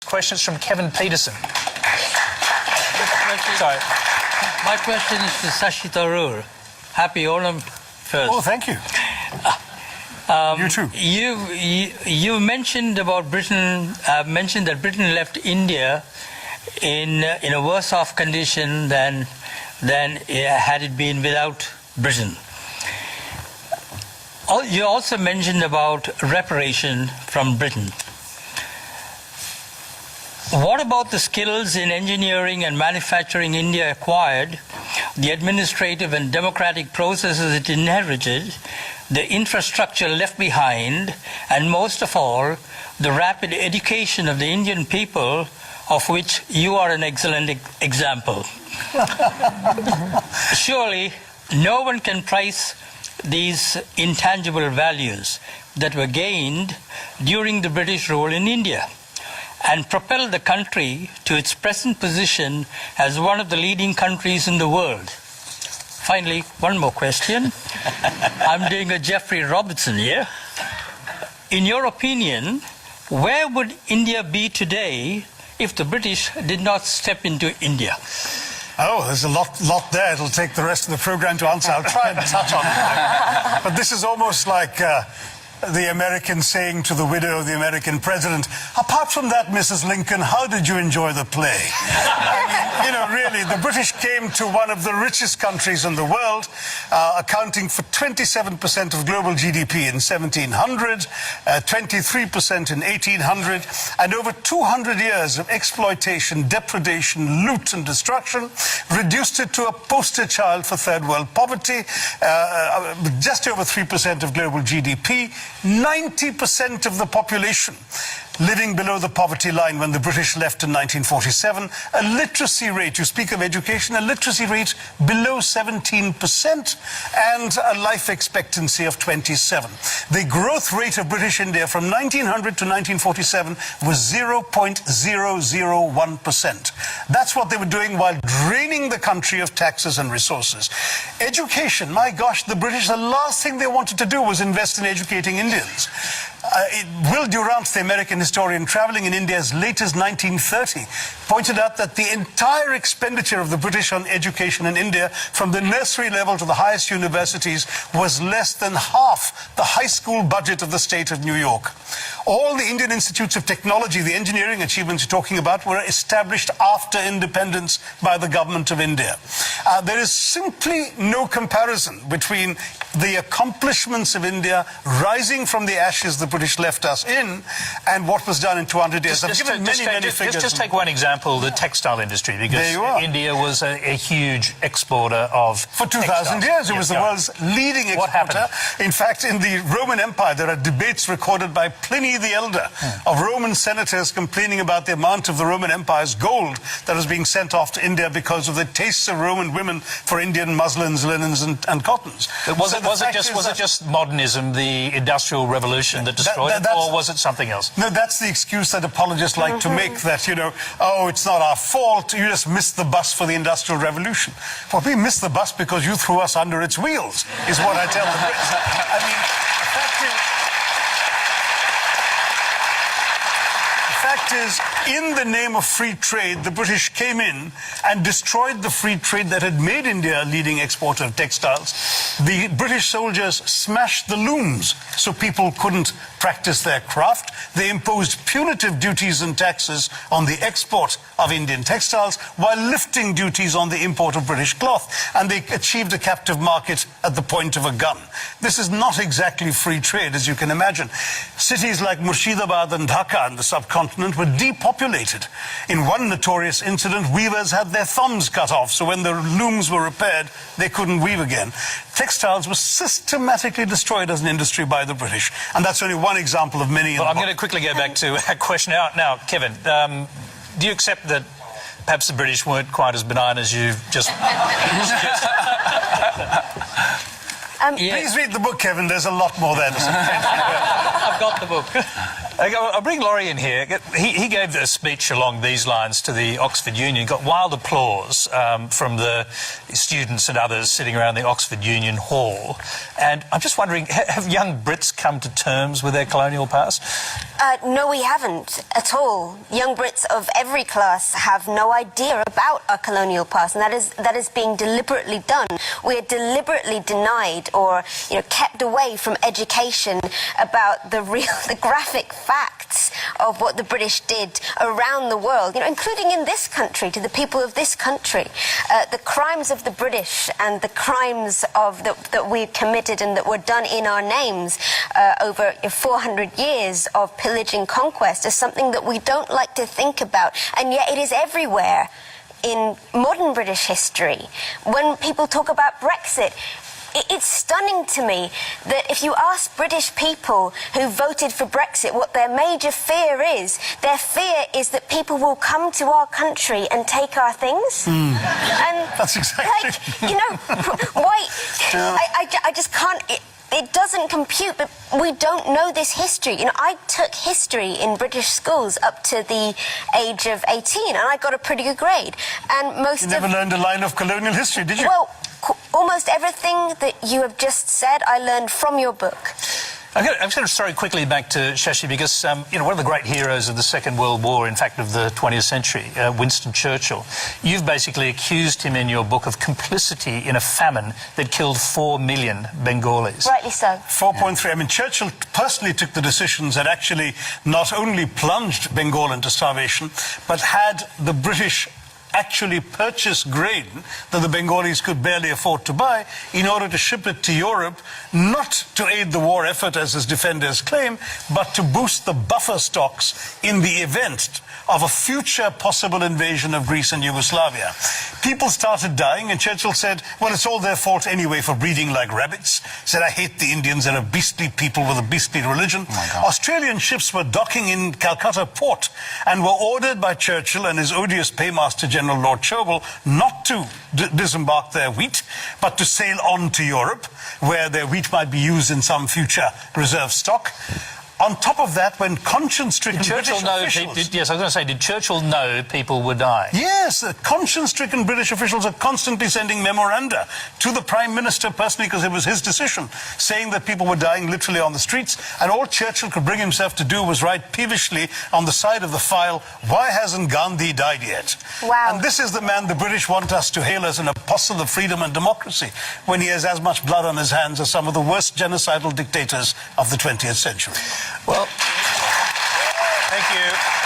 Questions from Kevin Peterson. Sorry. My question is to Sashi Tharoor. Happy Onam first. Oh, thank you. You too. You mentioned about Britain. Mentioned that Britain left India in a worse off condition than had it been without Britain. You also mentioned about reparation from Britain. What about the skills in engineering and manufacturing India acquired, the administrative and democratic processes it inherited, the infrastructure left behind, and most of all, the rapid education of the Indian people, of which you are an excellent example? Surely, no one can price these intangible values that were gained during the British rule in India and propel the country to its present position as one of the leading countries in the world. Finally, one more question. I'm doing a Geoffrey Robertson here. In your opinion, where would India be today if the British did not step into India? Oh, there's a lot there. It'll take the rest of the program to answer. I'll try and touch on it. But this is almost like the American saying to the widow of the American president, apart from that, Mrs. Lincoln, how did you enjoy the play? You know, really, the British came to one of the richest countries in the world, accounting for 27% of global GDP in 1700, 23% in 1800, and over 200 years of exploitation, depredation, loot and destruction, reduced it to a poster child for third world poverty, just over 3% of global GDP, 90% of the population living below the poverty line when the British left in 1947, a literacy rate, you speak of education, a literacy rate below 17%, and a life expectancy of 27. The growth rate of British India from 1900 to 1947 was 0.001%. That's what they were doing while draining the country of taxes and resources. Education, my gosh, the British, the last thing they wanted to do was invest in educating Indians. Will Durant, the American historian traveling in India as late as 1930, pointed out that the entire expenditure of the British on education in India, from the nursery level to the highest universities, was less than half the high school budget of the state of New York. All the Indian institutes of technology, the engineering achievements you're talking about, were established after independence by the government of India. There is simply no comparison between the accomplishments of India rising from the ashes the British left us in and what was done in 200 years. I've given many figures. Just take one example, the textile industry, because India was a huge exporter of For 2,000 years, it was the world's leading exporter. What happened? In fact, in the Roman Empire, there are debates recorded by Pliny the Elder of Roman senators complaining about the amount of the Roman Empire's gold that was being sent off to India because of the tastes of Roman women for Indian muslins, linens, and cottons. Was it just modernism, the Industrial Revolution that destroyed it, or was it something else? No, that's the excuse that apologists like to make, that, you know, oh, it's not our fault, you just missed the bus for the Industrial Revolution. Well, we missed the bus because you threw us under its wheels, is what I tell the Brits. I mean, the fact is, in the name of free trade, the British came in and destroyed the free trade that had made India a leading exporter of textiles. The British soldiers smashed the looms so people couldn't practice their craft. They imposed punitive duties and taxes on the export of Indian textiles while lifting duties on the import of British cloth. And they achieved a captive market at the point of a gun. This is not exactly free trade, as you can imagine. Cities like Murshidabad and Dhaka in the subcontinent were depopulated. In one notorious incident, weavers had their thumbs cut off, so when the looms were repaired, they couldn't weave again. Textiles were systematically destroyed as an industry by the British, and that's only one example of many. Well, I'm going to quickly go back to a question now, Kevin. Do you accept that perhaps the British weren't quite as benign as you've just suggested? Please read the book, Kevin. There's a lot more there to say. I've got the book. I'll bring Laurie in here. He gave a speech along these lines to the Oxford Union, got wild applause from the students and others sitting around the Oxford Union Hall. And I'm just wondering, have young Brits come to terms with their colonial past? No, we haven't at all. Young Brits of every class have no idea about our colonial past, and that is being deliberately done. We are deliberately denied or kept away from education about the graphic facts of what the British did around the world, including in this country, to the people of this country. The crimes of the British and the crimes that we committed and that were done in our names over 400 years of pillaging conquest is something that we don't like to think about, and yet it is everywhere in modern British history. When people talk about Brexit, it's stunning to me that if you ask British people who voted for Brexit what their major fear is, their fear is that people will come to our country and take our things. And That's exactly. Why? I just can't. It doesn't compute, but we don't know this history. I took history in British schools up to the age of 18, and I got a pretty good grade. And You never learned a line of colonial history, did you? Well, almost everything that you have just said, I learned from your book. I'm just going to throw quickly back to Sashi because, one of the great heroes of the Second World War, in fact, of the 20th century, Winston Churchill, you've basically accused him in your book of complicity in a famine that killed 4 million Bengalis. Rightly so. 4.3. I mean, Churchill personally took the decisions that actually not only plunged Bengal into starvation, but had the British actually purchase grain that the Bengalis could barely afford to buy in order to ship it to Europe, not to aid the war effort as his defenders claim, but to boost the buffer stocks in the event of a future possible invasion of Greece and Yugoslavia. People started dying, and Churchill said, well, it's all their fault anyway for breeding like rabbits. Said, I hate the Indians, they're a beastly people with a beastly religion. Australian ships were docking in Calcutta port and were ordered by Churchill and his odious paymaster General Lord Chauvel not to disembark their wheat, but to sail on to Europe, where their wheat might be used in some future reserve stock. On top of that, when conscience-stricken British officials... Yes, I was going to say, did Churchill know people would die? Yes, conscience-stricken British officials are constantly sending memoranda to the Prime Minister personally, because it was his decision, saying that people were dying literally on the streets, and all Churchill could bring himself to do was write peevishly on the side of the file, why hasn't Gandhi died yet? Wow. And this is the man the British want us to hail as an apostle of freedom and democracy, when he has as much blood on his hands as some of the worst genocidal dictators of the 20th century. Well, thank you.